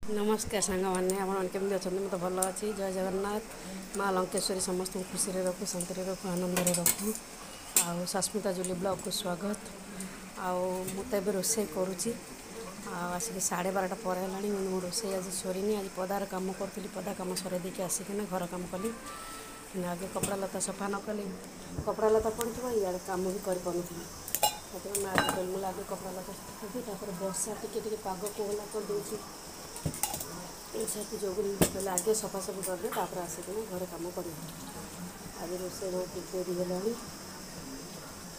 नमस्कार सांग मैंने आपमती अच्छा मैं तो भल अच्छी जय जगन्नाथ माँ लंकेश्वरी समस्त खुशी रखु शांति रखु आनंद रखु आउ सस्मिता जुली ब्लॉग को स्वागत आउ मुझे रोसे करुँची आसिक 12:30 पर है रोसे आज सरीनी आज पदार कम करी पदा कम सर देके आसिकना घर कम कली आगे कपड़ा लता सफा न कली कपड़ा लता पड़े इे कम भी कर मैं आज कल आगे कपड़ा लता सफा कर बर्षा टी पाग कोहला कर दूसरी से जो पहले आगे सफासफी करदे आसिकना घर कम कर आज रोसे डेरी है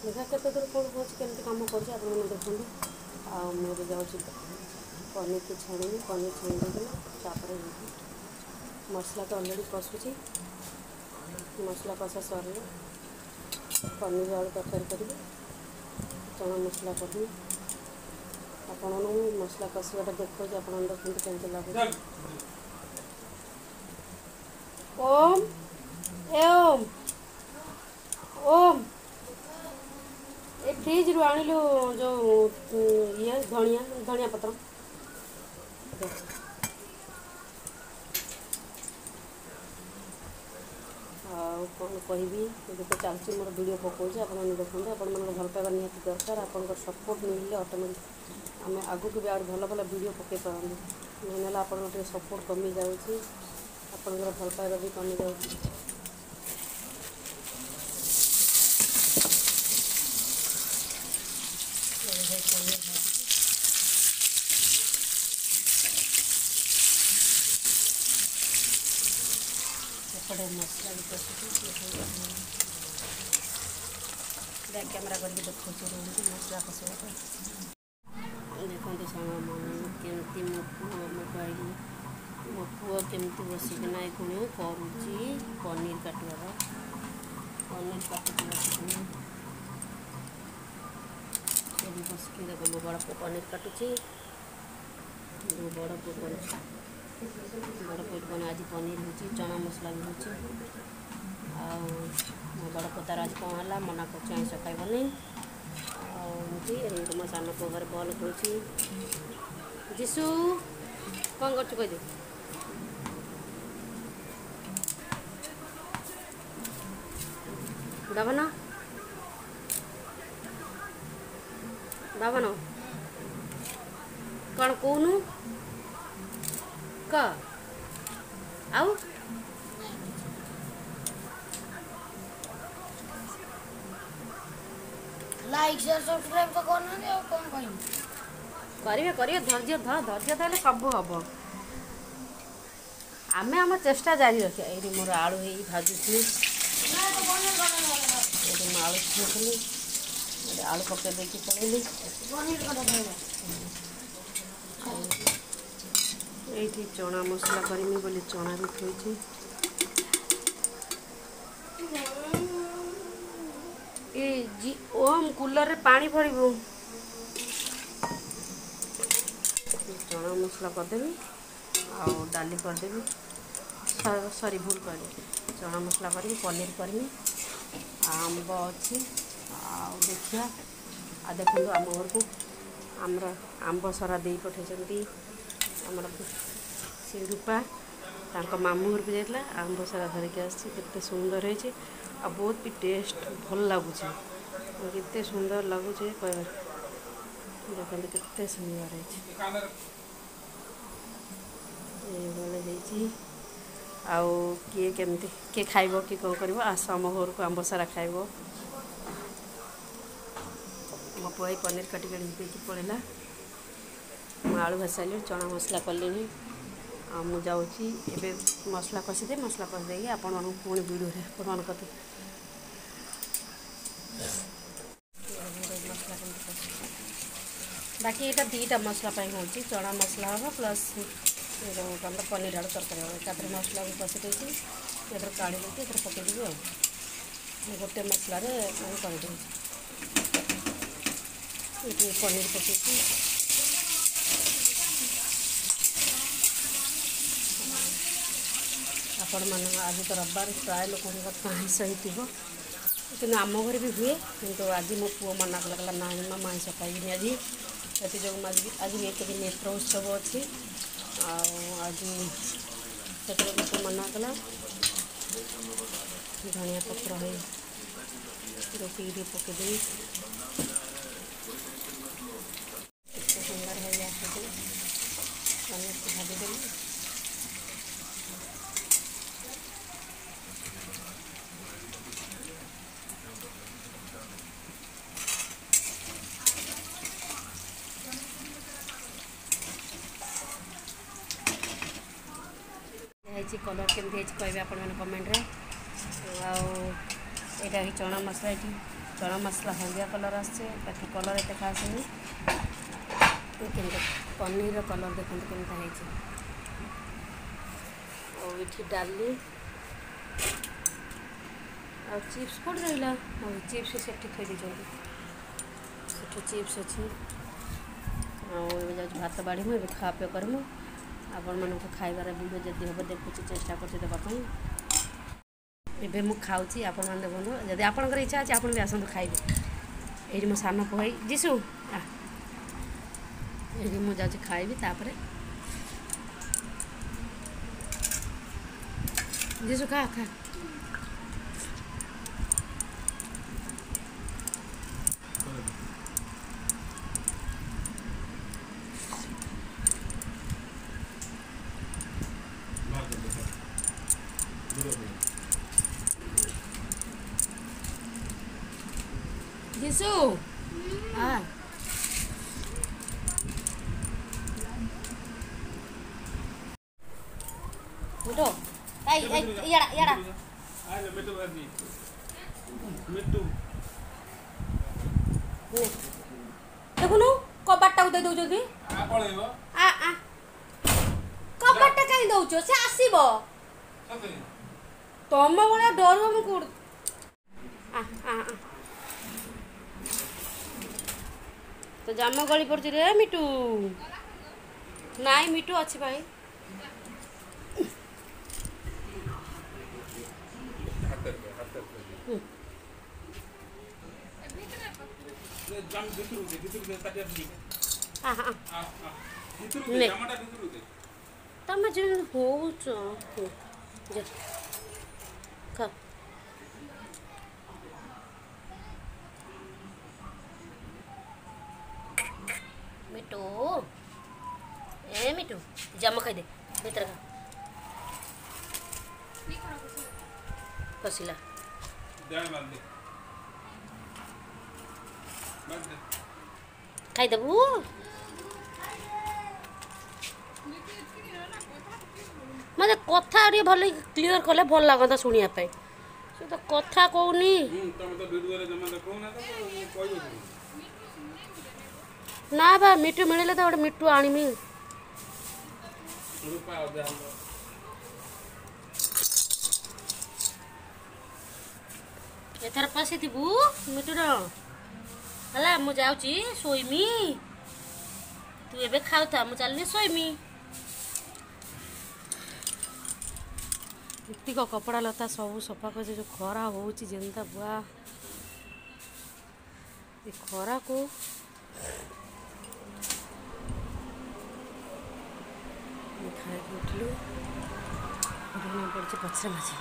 देखा केत दूर कौन कौन केमती कम कर देखते मुझे जाऊँगी पनीर की छाणी पनीर छाणी देना मसला तो अलरेडी कषुची मसला कषा सर पनीर आलू तरकारी करी चना मसला करी आपण मसला कषाटा देखो आप देखते केमती लगे ओम ओम ओम ए फ्रिज रू आणिलु जो ये धनिया धनिया पत्र कौन कहबी तो चलती मोर वीडियो पकाऊँ आप देखते आपण भल पाइबा निहाती दरकार आप सपोर्ट मिले ऑटोमेटिक आम आगू भी आज भल भल वीडियो पकई पारती नहीं आप सपोर्ट कमी जाऊँगी आपंकर भल पाइबा भी कमी जाऊँगी एपटे मसला भी कषुची बैक कैमेरा करके देखा मसला कषा देखते सामान केमती मो पुआ केमती बसिकना ये करुच्ची पनीर काटवार पनीर काटुची बसिकना बसिक देख मो बड़ पु पनीर काटुची बड़ पु बड़ पुन आज पनीर हो चना मसला भी हो मो बड़ पु तार आज कौन है मना कर आईस खाइबनी मो सान पु घर बल खेलुची जीशु कौन कर कह बाबन बाबन कौन कहूनु क आउ लाइक शेयर सब्सक्राइब तो करना कौन करेंगे करेंगे धैर्य धरले सब हम आम आम चेष्टा जारी रखा ये मोर आलू है भाजुली ये आलू छुली आलू पकड़ देकी पड़ेली ये चना मसला करमी बोली चना भी थोड़ी ये ओम कूलर रे पानी भरबू चना मसला करदेवी आउ डाली करदेवी सॉरी भूल कर चना मसला करी पनीर करमी आंब अच्छी देखिया आ देखो आम घर को आमर आंब सरा दे पठे आमर से रूपा तांको मामू घर को जाइला आंब सरा धरिक आते सुंदर है बहुत भी टेस्ट भल लगुच केते सुंदर लगुच कह देखते केते सुंदर है आउ किए केमती किए खाइब कि कौन कर आस आम घर को आंब सारा खाइब मो पुआ पनीर काटी काटी पड़ेगा मु आलू भासाली चना मसला कली मुझे जाऊँगी मसला कषिदे मसला कषि देगी आपण मानक पुणी वीडियो अपन कते बाकी यहाँ दीटा मसला हो चना मसला हम प्लस कौन पनीर आलू तरकारी हम एकाथर मसला भी कषि देती ये काढ़ी देती पकईदेवी गोटे मसलार करदे पनीर पकई आपण मान आज तो रविवार प्राय लोक आइस हो कि आम घर भी हुए किंतु आज मो पुओ मना कला ना माँ आइस खाइबी आज से जो आज एक दिन नेत्र उत्सव अच्छी आज से मना कला धनिया पत्र है रोटी पकईदे सुंदर है भाजीदेवी कलर केमती कहे आप कमेंट रे यहाँ चना मसला ये चना मसला हल्दिया कलर आसे बाकी कलर एत खास नहीं पनीर कलर देखते केमता है डाली आ चिप्स कौट रहा चिप्स से थी चिप्स अच्छी भात बाढ़ी मुझे खा पे करमु आपण मन खाइबार वीडियो जदि हम देखुची चेष्टा करछि देबाई एबे मु खाऊची आपण मन देखु जदि आपनकर इच्छा अछि आपण भी आसंतु खाइबे एही मो सान पुई जिसु एही मु जाउची खाइबी तापरे जिसु खा खा जिसु हाँ मिठो याड़ा याड़ा मिठू भाभी मिठू देखुनु कबाटा दे दउ जदी आ पळेबो आ कबाटा काई दउचो से आसीबो सते तम बळा डर हम कोड आ तो जाम गली पड़ी रे मिठू नाई मिठू अच्छी भाई जाम दिसरू दे काटिया दी हां हां दिसरू दे टमाटा दिसरू दे तम जन होउच जा खा मिठू ए मिठू जाम खाई दे भीतर खा फसिला दाल मार दे खाई देबू मत कथा भल क्लीयर कले भल लगता शुणा से तो कथा कहनी तुम तो वीडियो रे जमा देखो ना तो कहबो ना बा मिठू मिले तो गोटे मिठू आनमी रूपा दे एथर पसी थी मिठू है मु जाऊँगी शोमी तू एबे खाऊ था मु चलनी शोमी इतिक कपड़ा लता सब सफा कर जो खरा हो जेनता बुआ खरा को खाई उठलु पड़े पछे मजे